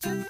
Hey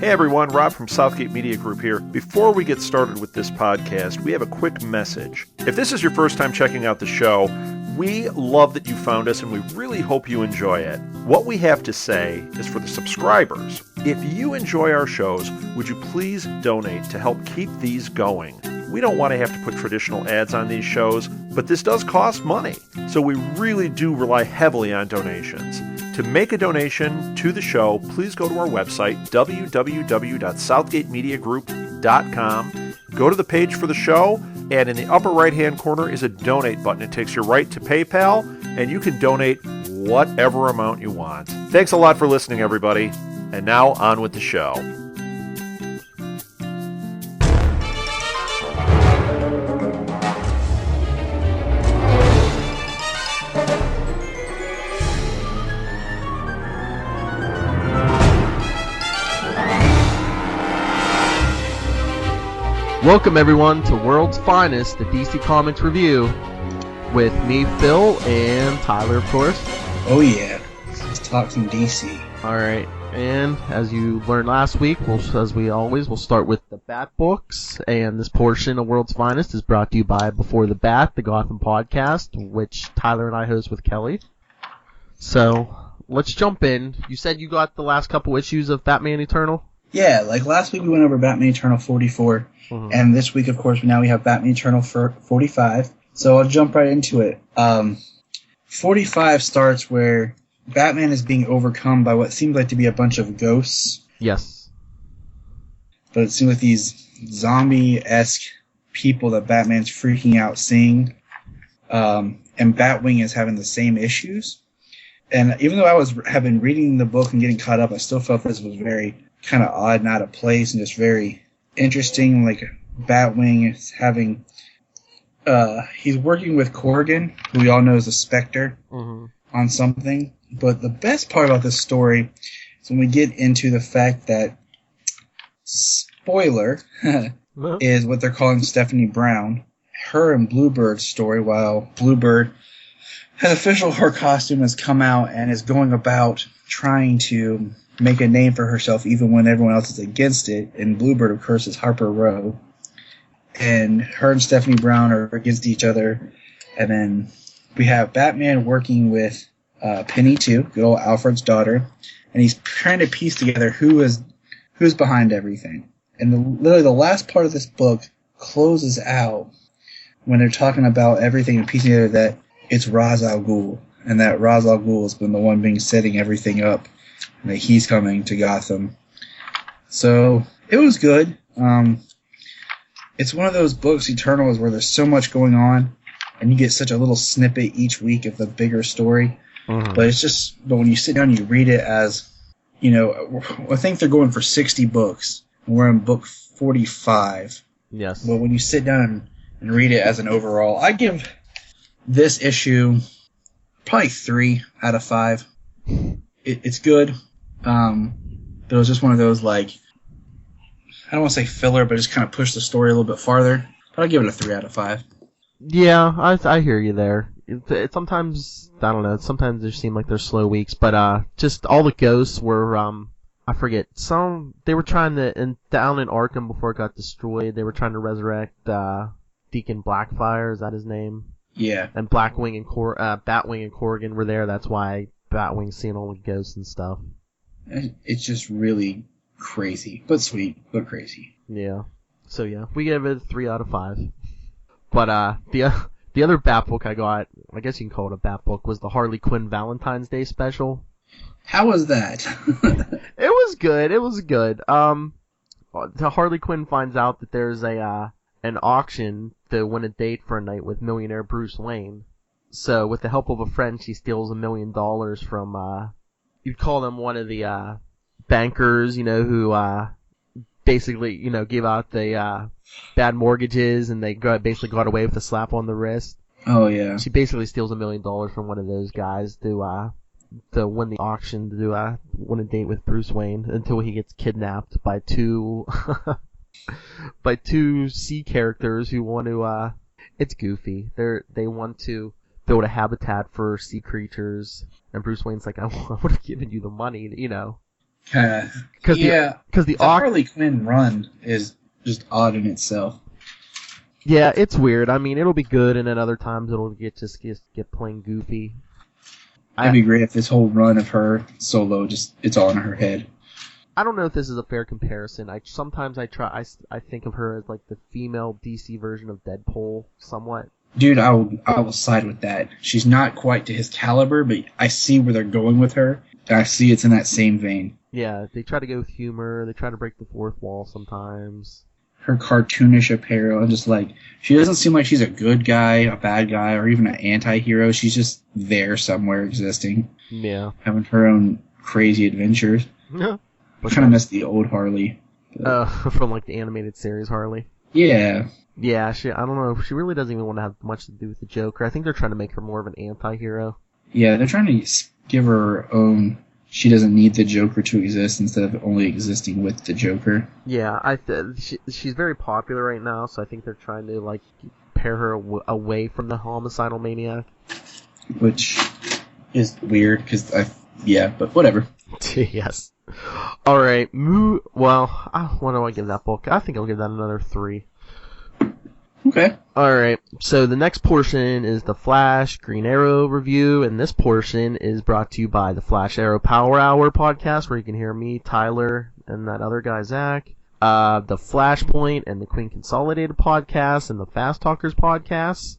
everyone, Rob from Southgate Media Group here. Before we get started with this podcast, we have a quick message. If this is your first time checking out the show, we love that you found us and we really hope you enjoy it. What we have to say is for the subscribers. If you enjoy our shows, would you please donate to help keep these going? We don't want to have to put traditional ads on these shows, but this does cost money. So we really do rely heavily on donations. To make a donation to the show, please go to our website, www.southgatemediagroup.com. Go to the page for the show, and in the upper right-hand corner is a donate button. It takes you right to PayPal, and you can donate whatever amount you want. Thanks a lot for listening, everybody. And now, on with the show. Welcome everyone to World's Finest, the DC Comics Review, with me, Phil, and Tyler, of course. Oh yeah, let's talk some DC. Alright, and as you learned last week, as we always, we'll start with the Bat Books, and this portion of World's Finest is brought to you by Before the Bat, the Gotham podcast, which Tyler and I host with Kelly. So, let's jump in. You said you got the last couple issues of Batman Eternal? Yeah, like last week we went over Batman Eternal 44. And this week, of course, now we have Batman Eternal for 45. So I'll jump right into it. 45 starts where Batman is being overcome by what seems like to be a bunch of ghosts. Yes. But it seems like these zombie-esque people that Batman's freaking out seeing. And Batwing is having the same issues. And even though I have been reading the book and getting caught up, I still felt this was very kind of odd and out of place and just very interesting. Like Batwing is having he's working with Corrigan, who we all know is a Spectre, on something. But the best part about this story is when we get into the fact that spoiler is what they're calling Stephanie Brown. Her and Bluebird's story, while Bluebird has official her costume has come out and is going about trying to make a name for herself even when everyone else is against it. And Bluebird, of course, is Harper Row. And her and Stephanie Brown are against each other. And then we have Batman working with Penny, too, good old Alfred's daughter. And he's trying to piece together who's behind everything. And literally the last part of this book closes out when they're talking about everything and piecing together that it's Ra's al Ghul. And that Ra's al Ghul has been the one setting everything up. And that he's coming to Gotham. So, it was good. It's one of those books, Eternals, where there's so much going on, and you get such a little snippet each week of the bigger story. But when you sit down and you read it as, you know, I think they're going for 60 books, and we're in book 45. Yes. But when you sit down and read it as an overall, I give this issue probably 3 out of 5. It's good. But it was just one of those, like, I don't want to say filler, but just kind of push the story a little bit farther. But I'll give it a 3 out of 5. Yeah, I hear you there. It sometimes, I don't know, sometimes there seem like they're slow weeks, but just all the ghosts were, I forget, they were trying to, down in Arkham before it got destroyed, they were trying to resurrect Deacon Blackfire, is that his name? Yeah. And Batwing and Corrigan were there, that's why Batwing's seeing all the ghosts and stuff. It's just really crazy, but sweet, but crazy. Yeah. So yeah, we gave it a 3 out of 5. But the other Bat book I got, I guess you can call it a Bat book, was the Harley Quinn Valentine's Day special. How was that? It was good. It was good. The Harley Quinn finds out that there's an auction to win a date for a night with millionaire Bruce Wayne. So with the help of a friend, she steals $1 million from you'd call them one of the bankers, you know, who basically, you know, give out the bad mortgages, and they basically got away with a slap on the wrist. Oh yeah. She basically steals $1 million from one of those guys to win the auction to win a date with Bruce Wayne until he gets kidnapped by two sea characters who want to. It's goofy. They want to build a habitat for sea creatures, and Bruce Wayne's like, I would have given you the money, you know. Because the Harley Quinn run is just odd in itself. Yeah, it's weird. I mean, it'll be good, and then other times it'll get plain goofy. It'd be great if this whole run of her solo it's all in her head. I don't know if this is a fair comparison. I think of her as like the female DC version of Deadpool, somewhat. Dude, I will side with that. She's not quite to his caliber, but I see where they're going with her. And I see it's in that same vein. Yeah, they try to go with humor. They try to break the fourth wall sometimes. Her cartoonish apparel, and just like, she doesn't seem like she's a good guy, a bad guy, or even an anti-hero. She's just there somewhere existing. Yeah. Having her own crazy adventures. Yeah. I kind of miss the old Harley. From like the animated series Harley. Yeah. Yeah, I don't know. She really doesn't even want to have much to do with the Joker. I think they're trying to make her more of an anti-hero. Yeah, they're trying to give her own. She doesn't need the Joker to exist instead of only existing with the Joker. Yeah, she's very popular right now, so I think they're trying to like pair her away from the homicidal maniac. Which is weird because but whatever. Yes. All right. Well, what do I give that book? I think I'll give that another 3. Okay. Alright, so the next portion is the Flash Green Arrow review, and this portion is brought to you by the Flash Arrow Power Hour podcast, where you can hear me, Tyler, and that other guy, Zach, the Flashpoint and the Queen Consolidated podcast, and the Fast Talkers podcast.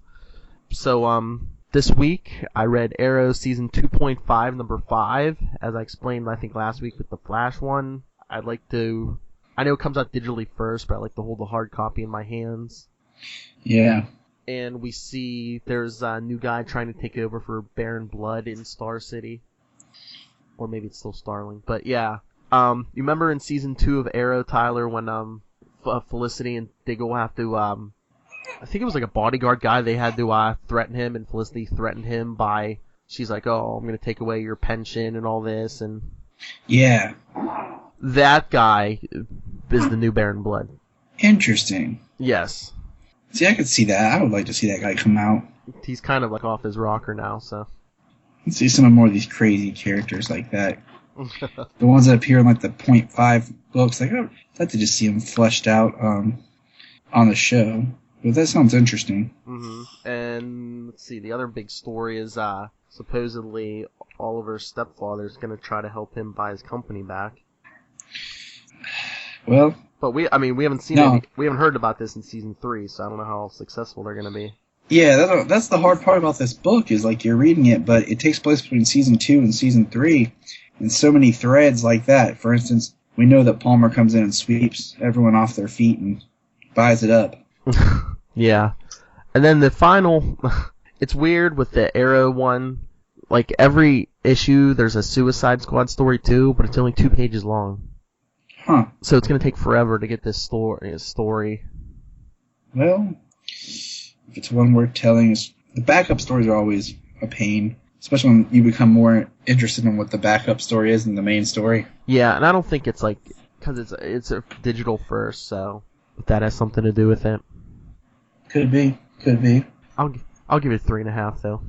So, this week, I read Arrow Season 2.5, number 5, as I explained, I think, last week with the Flash one. I know it comes out digitally first, but I like to hold the hard copy in my hands. Yeah. And we see there's a new guy trying to take over for Baron Blood in Star City. Or maybe it's still Starling. But yeah. You remember in Season 2 of Arrow, Tyler, when Felicity and Diggle have to... I think it was like a bodyguard guy. They had to threaten him, and Felicity threatened him by... She's like, oh, I'm going to take away your pension and all this. And yeah. That guy is the new Baron Blood. Interesting. Yes. See, I could see that. I would like to see that guy come out. He's kind of like off his rocker now, so. Let's see some more of these crazy characters like that. The ones that appear in like the 0.5 books, like I'd like to just see them fleshed out on the show. But that sounds interesting. Mm-hmm. And let's see, the other big story is supposedly Oliver's stepfather's going to try to help him buy his company back. Well. But we haven't seen we haven't heard about this in Season 3, so I don't know how successful they're going to be. Yeah, that's the hard part about this book, is like you're reading it, but it takes place between Season 2 and Season 3, and so many threads like that. For instance, we know that Palmer comes in and sweeps everyone off their feet and buys it up. Yeah. And then the final, it's weird with the Arrow one, like every issue there's a Suicide Squad story too, but it's only 2 pages long. Huh. So it's going to take forever to get this story. Well, if it's one worth telling, the backup stories are always a pain, especially when you become more interested in what the backup story is than the main story. Yeah, and I don't think it's like, because it's a digital first, so if that has something to do with it. Could be. I'll give it 3.5 though.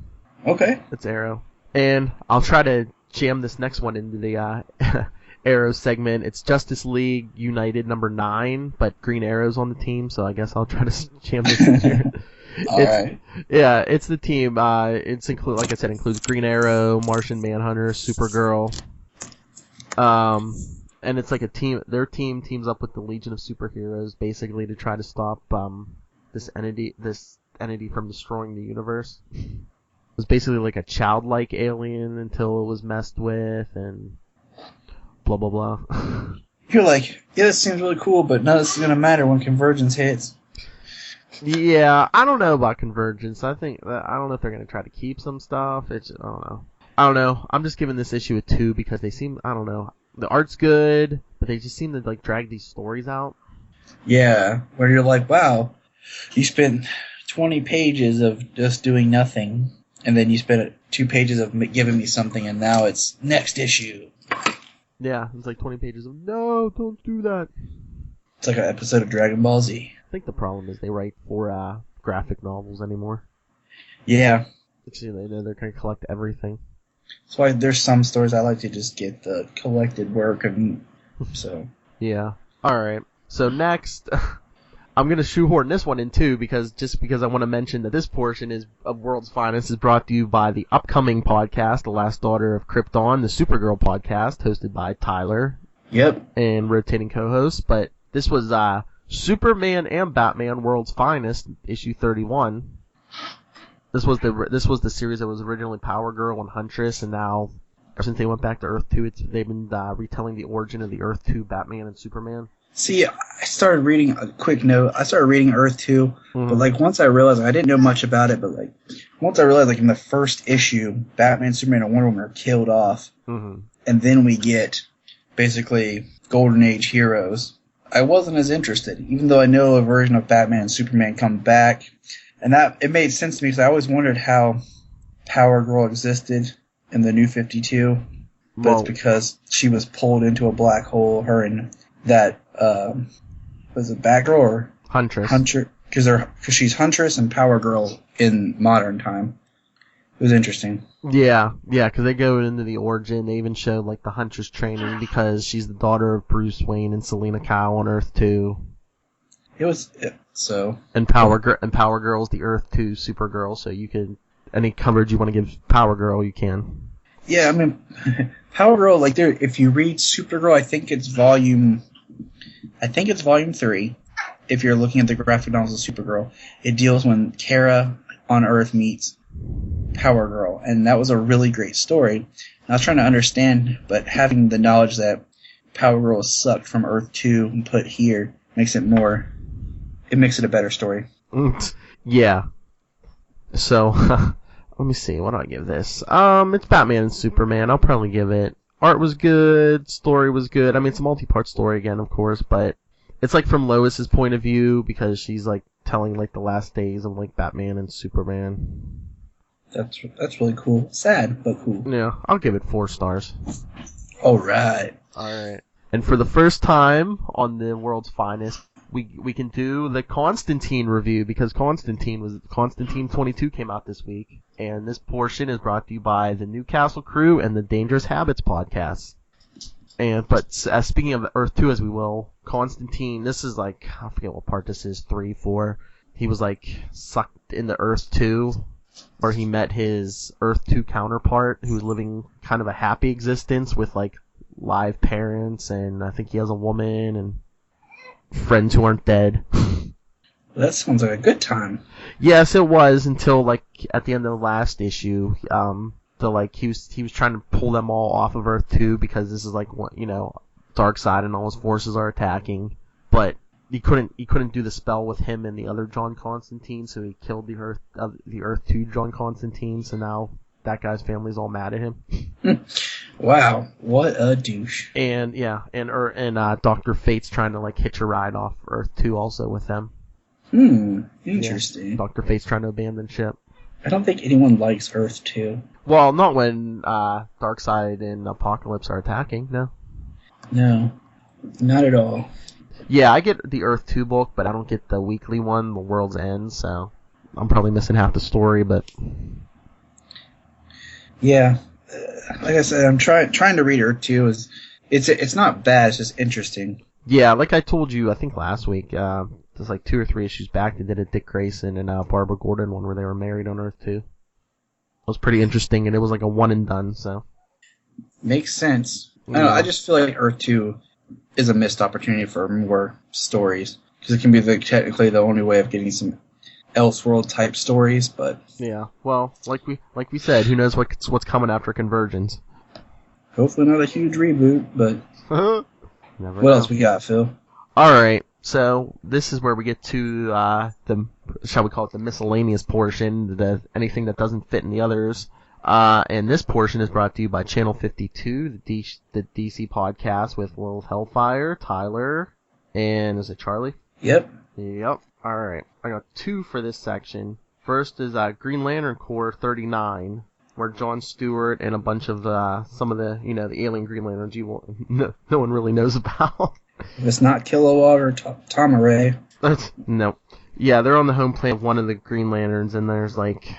Okay. It's Arrow, and I'll try to jam this next one into the Arrow segment. It's Justice League United number 9, but Green Arrow's on the team, so I guess I'll try to jam this in here. Alright. Yeah, it's the team. Like I said, includes Green Arrow, Martian Manhunter, Supergirl. And it's like a team. Their team teams up with the Legion of Superheroes, basically to try to stop this entity from destroying the universe. It was basically like a childlike alien until it was messed with, and blah blah blah. You're like, yeah, this seems really cool, but none of this is gonna matter when Convergence hits. Yeah, I don't know about Convergence. I don't know if they're gonna try to keep some stuff. I don't know. I'm just giving this issue a 2 because they seem, I don't know. The art's good, but they just seem to like drag these stories out. Yeah, where you're like, wow, you spent 20 pages of just doing nothing, and then you spent 2 pages of giving me something, and now it's next issue. Yeah, it's like 20 pages of, no, don't do that. It's like an episode of Dragon Ball Z. I think the problem is they write for graphic novels anymore. Yeah. Actually, they know they're going to collect everything. That's why there's some stories I like to just get the collected work and so. Yeah. All right. So next, I'm gonna shoehorn this one in too because I want to mention that this portion of World's Finest is brought to you by the upcoming podcast, The Last Daughter of Krypton, the Supergirl podcast, hosted by Tyler. Yep. And rotating co-hosts. But this was Superman and Batman World's Finest, issue 31. This was the series that was originally Power Girl and Huntress, and now ever since they went back to Earth 2, they've been retelling the origin of the Earth 2 Batman and Superman. See, I started reading a quick note. I started reading Earth 2, but like once I realized I didn't know much about it, but like once I realized like in the first issue, Batman, Superman, and Wonder Woman are killed off, and then we get basically Golden Age heroes. I wasn't as interested, even though I know a version of Batman and Superman come back, and that it made sense to me because I always wondered how Power Girl existed in the New 52, but it's because she was pulled into a black hole. Her and that was it Batgirl or Huntress? Because she's Huntress and Power Girl in modern time. It was interesting. Yeah, because they go into the origin. They even showed like the Huntress training because she's the daughter of Bruce Wayne and Selina Kyle on Earth 2. And Power Girl's the Earth 2 Supergirl, so you can any coverage you want to give Power Girl, you can. Yeah, I mean, Power Girl, like if you read Supergirl, I think it's volume 3. If you're looking at the graphic novels of Supergirl, it deals when Kara on Earth meets Power Girl, and that was a really great story. And I was trying to understand, but having the knowledge that Power Girl was sucked from Earth 2 and put here makes it a better story. Yeah. So, let me see, what do I give this? It's Batman and Superman. I'll probably give it. Art was good, story was good. I mean, it's a multi-part story again, of course, but it's like from Lois's point of view because she's like telling like the last days of like Batman and Superman. That's really cool. Sad, but cool. Yeah, I'll give it 4 stars. All right. And for the first time on the World's Finest, we can do the Constantine review because Constantine 22 came out this week, and this portion is brought to you by the Newcastle Crew and the Dangerous Habits podcast. But speaking of Earth 2, as we will, Constantine, this is like, I forget what part this is, 3, 4. He was like sucked into Earth 2, where he met his Earth 2 counterpart, who was living kind of a happy existence with like live parents, and I think he has a woman and friends who aren't dead. That sounds like a good time. Yes, it was until like at the end of the last issue. So like he was trying to pull them all off of Earth 2 because this is like Darkseid and all his forces are attacking, but he couldn't do the spell with him and the other John Constantine, so he killed the Earth 2 John Constantine. So now that guy's family's all mad at him. Wow, what a douche. And Dr. Fate's trying to like hitch a ride off Earth 2 also with them. Interesting. Yeah. Dr. Fate's trying to abandon ship. I don't think anyone likes Earth 2. Well, not when Darkseid and Apocalypse are attacking, no. No, not at all. Yeah, I get the Earth 2 book, but I don't get the weekly one, The World's End, so I'm probably missing half the story, but... Yeah, like I said, I'm trying to read Earth 2. It's not bad, it's just interesting. Yeah, like I told you, I think last week, there's like 2 or 3 issues back, they did a Dick Grayson and Barbara Gordon one where they were married on Earth 2. It was pretty interesting, and it was like a one and done, so... Makes sense. Yeah. I just feel like Earth 2 is a missed opportunity for more stories, because it can be technically the only way of getting some Elseworld type stories, but... Yeah, well, like we said, who knows what's coming after Convergence. Hopefully not a huge reboot, but... What else we got, Phil? Alright, so this is where we get to shall we call it the miscellaneous portion, anything that doesn't fit in the others. And this portion is brought to you by Channel 52, the DC podcast with Will Hellfire, Tyler, and is it Charlie? Yep. Alright, I got 2 for this section. First is Green Lantern Corps 39, where Jon Stewart and a bunch of some of the the alien Green Lanterns no one really knows about. If it's not Kilowatt or Tamaray. No. Yeah, they're on the home planet of one of the Green Lanterns, and there's like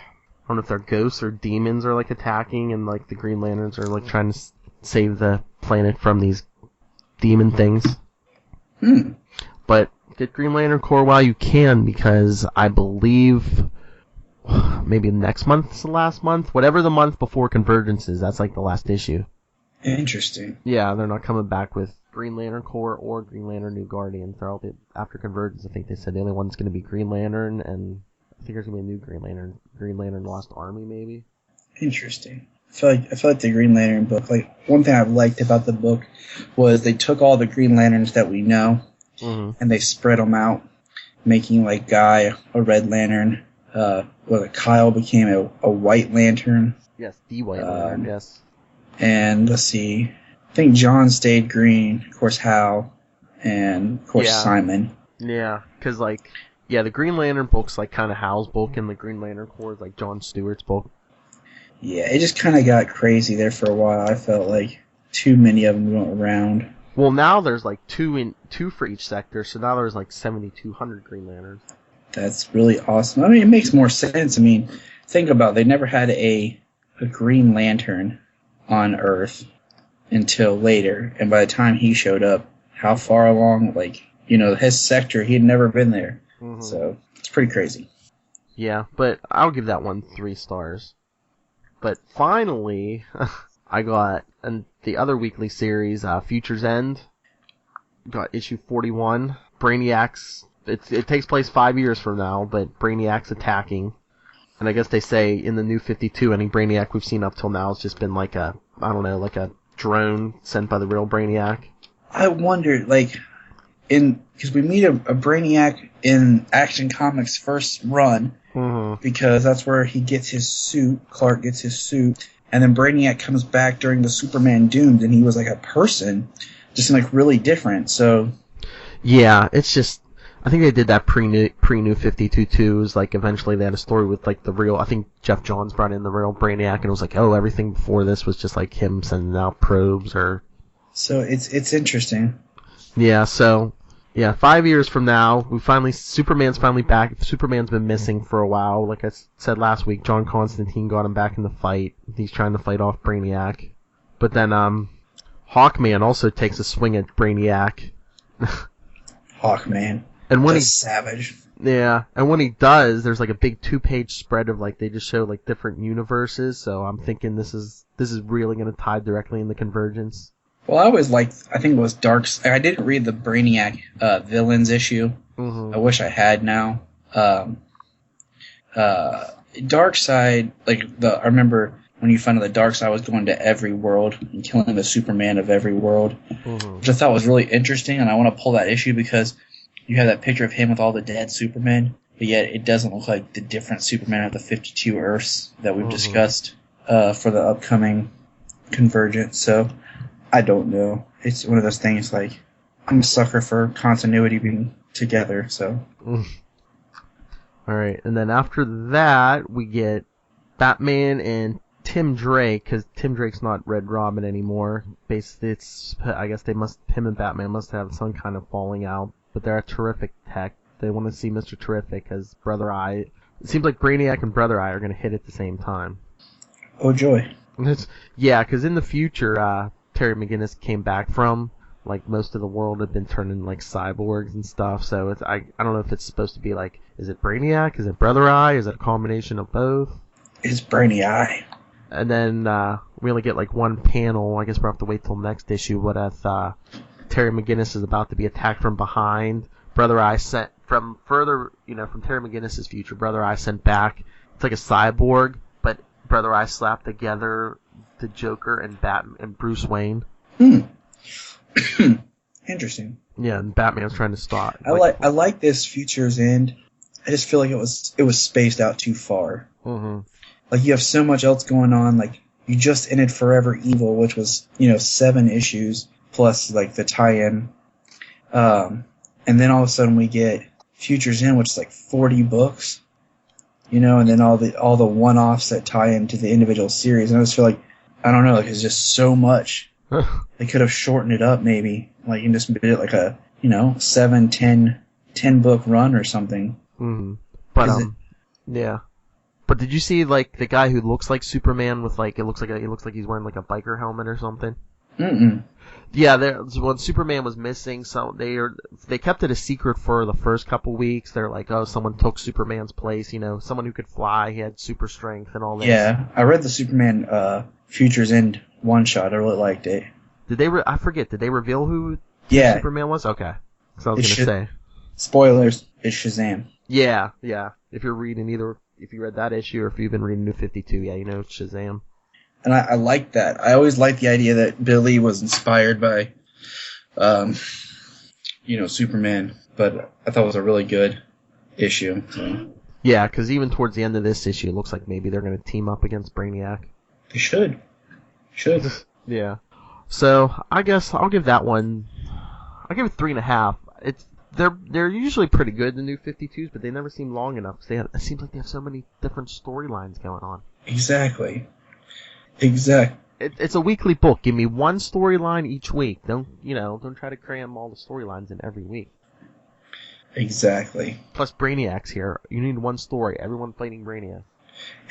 don't know if they're ghosts or demons are like attacking, and like the Green Lanterns are like trying to save the planet from these demon things. But get Green Lantern Corps while you can, because I believe maybe next month's the last month, whatever the month before Convergence is, that's like the last issue. Interesting. Yeah, they're not coming back with Green Lantern Corps or Green Lantern New Guardians. They're all after Convergence. I think they said the only one's going to be Green Lantern, and I think there's going to be a new Green Lantern Lost Army, maybe. Interesting. I feel like the Green Lantern book, like, one thing I've liked about the book was they took all the Green Lanterns that we know, and they spread them out, making, like, Guy a Red Lantern, Kyle became a White Lantern. Yes, the White Lantern, yes. And, let's see, I think John stayed green, of course Hal, and, of course, Simon. Yeah, because, like, the Green Lantern book's, like, kind of Hal's book, and the Green Lantern Corps is, like, John Stewart's book. Yeah, it just kind of got crazy there for a while. I felt like too many of them went around. Well, now there's like two for each sector, so now there's like 7,200 Green Lanterns. That's really awesome. I mean, it makes more sense. I mean, think about it. They never had a Green Lantern on Earth until later, and by the time he showed up, how far along? Like, his sector, he had never been there. So it's pretty crazy. Yeah, but I'll give that one 3 stars. But finally, I got the other weekly series, Future's End. Got issue 41. Brainiac's. It takes place 5 years from now, but Brainiac's attacking. And I guess they say in the New 52, any Brainiac we've seen up till now has just been like a drone sent by the real Brainiac. I wondered, because we meet a Brainiac in Action Comics' first run, because that's where he gets his suit, Clark gets his suit, and then Brainiac comes back during the Superman Doomed, and he was like a person, just like really different, so... Yeah, it's just... I think they did that pre-New 52 too. It was like eventually they had a story with like the real... I think Jeff Johns brought in the real Brainiac, and it was like, oh, everything before this was just like him sending out probes or... So it's interesting. Yeah, so... Yeah, 5 years from now, Superman's finally back. Superman's been missing for a while. Like I said last week, John Constantine got him back in the fight. He's trying to fight off Brainiac. But then, Hawkman also takes a swing at Brainiac. Hawkman. And when he's savage. Yeah, and when he does, there's like a big 2-page spread of like, they just show like different universes, so I'm thinking this is really gonna tie directly in the Convergence. Well, I always liked, I think it was Darkseid. I didn't read the Brainiac villains issue. I wish I had now. Darkseid, I remember when you found out that Darkseid was going to every world and killing the Superman of every world, which I thought was really interesting, and I want to pull that issue because you have that picture of him with all the dead Supermen, but yet it doesn't look like the different Superman of the 52 Earths that we've discussed for the upcoming Convergence, so... I don't know. It's one of those things like I'm a sucker for continuity being together, so. Alright, and then after that, we get Batman and Tim Drake, because Tim Drake's not Red Robin anymore. Basically, I guess him and Batman must have some kind of falling out, but they're a Terrific Tech. They want to see Mr. Terrific as Brother Eye. It seems like Brainiac and Brother Eye are going to hit at the same time. Oh, joy. Yeah, because in the future, Terry McGinnis came back from, like, most of the world had been turned into, like, cyborgs and stuff, so I don't know if it's supposed to be, like, is it Brainiac, is it Brother Eye, is it a combination of both? It's Brainiac. And then, we only get, like, one panel, I guess we'll have to wait till next issue, what if, Terry McGinnis is about to be attacked from behind, Brother Eye sent, from Terry McGinnis' future, Brother Eye sent back, it's like a cyborg, but Brother Eye slapped together the Joker and Batman and Bruce Wayne. Interesting. Yeah, and Batman's trying to stop. I like this Future's End. I just feel like it was spaced out too far. Like you have so much else going on. Like you just ended Forever Evil, which was 7 issues plus like the tie-in, and then all of a sudden we get Future's End, which is like 40 books. And then all the one-offs that tie into the individual series. And I just feel like, I don't know, like it's just so much. They could have shortened it up maybe, like and just made it like a 7, 10 book run or something. But yeah, But did you see like the guy who looks like Superman with like it looks like he's wearing like a biker helmet or something? Mm-mm. Yeah, when Superman was missing, so they kept it a secret for the first couple weeks. They're like, oh, someone took Superman's place. You know, someone who could fly, he had super strength and all this. Yeah, I read the Superman Futures End one shot. I really liked it. Did they? I forget. Did they reveal who Superman was? Okay, so I was gonna say. Spoilers. It's Shazam. Yeah. If you're reading if you read that issue or if you've been reading New 52, yeah, you know it's Shazam. And I like that. I always liked the idea that Billy was inspired by, Superman. But I thought it was a really good issue. So. Yeah, because even towards the end of this issue, it looks like maybe they're going to team up against Brainiac. They should. Yeah. So I guess I'll give that one. I'll give it 3.5. They're usually pretty good, the New 52s, but they never seem long enough. It seems like they have so many different storylines going on. Exactly. It's a weekly book. Give me one storyline each week. Don't try to cram all the storylines in every week. Exactly. Plus Brainiac's here. You need one story. Everyone fighting Brainiac.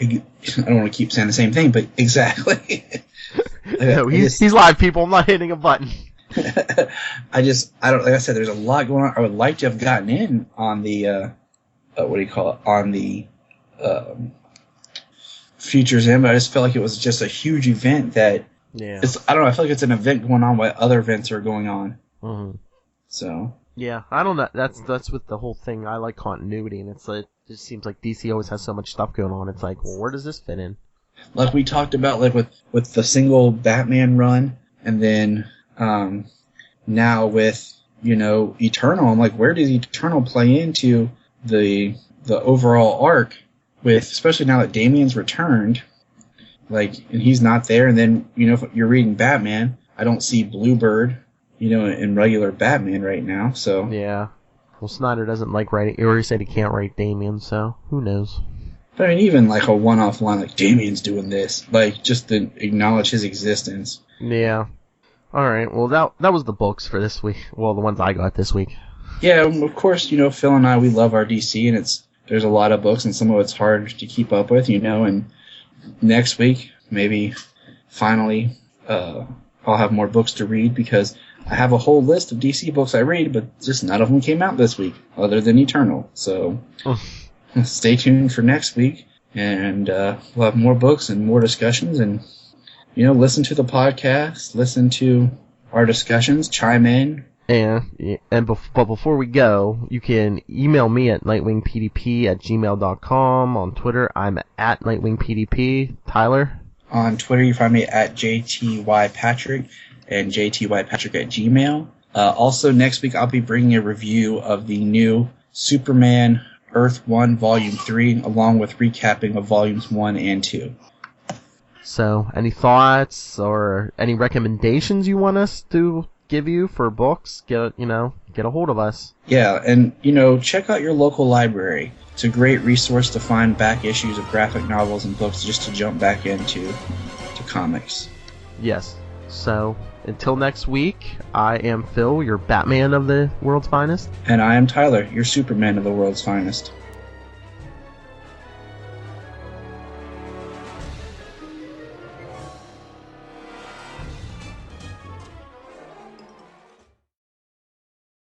I don't want to keep saying the same thing, but exactly. No, he's live, people. I'm not hitting a button. I don't, like I said, there's a lot going on. I would like to have gotten in on the, on the, Futures End, but I just felt like it was just a huge event that, I don't know, I feel like it's an event going on while other events are going on. Mm-hmm. So. Yeah, I don't know. That's with the whole thing. I like continuity, and it's like, it just seems like DC always has so much stuff going on. It's like, well, where does this fit in? Like we talked about, like with the single Batman run, and then now with Eternal. I'm like, where does Eternal play into the overall arc? With especially now that Damian's returned, like, and he's not there, and then if you're reading Batman, I don't see Bluebird, in regular Batman right now. So yeah, well, Snyder doesn't like writing, or he said he can't write Damian, so who knows? But I mean, even like a one-off line like Damian's doing this, like just to acknowledge his existence. Yeah. All right. Well, that was the books for this week. Well, the ones I got this week. Yeah, of course. Phil and I, we love our DC, and there's a lot of books, and some of it's hard to keep up with. And next week, maybe finally, I'll have more books to read because I have a whole list of DC books I read, but just none of them came out this week, other than Eternal. So. Stay tuned for next week, and we'll have more books and more discussions, and listen to the podcast, listen to our discussions, chime in. But before we go, you can email me at nightwingpdp@gmail.com. On Twitter, I'm at nightwingpdp. Tyler? On Twitter, you find me at jtypatrick and jtypatrick@gmail. Also, next week, I'll be bringing a review of the new Superman Earth 1 Volume 3, along with recapping of Volumes 1 and 2. So, any thoughts or any recommendations you want us to give you for books? Get a hold of us. Yeah, and, check out your local library. It's a great resource to find back issues of graphic novels and books just to jump back into comics. Yes. So, until next week, I am Phil, your Batman of the world's finest. And I am Tyler, your Superman of the world's finest.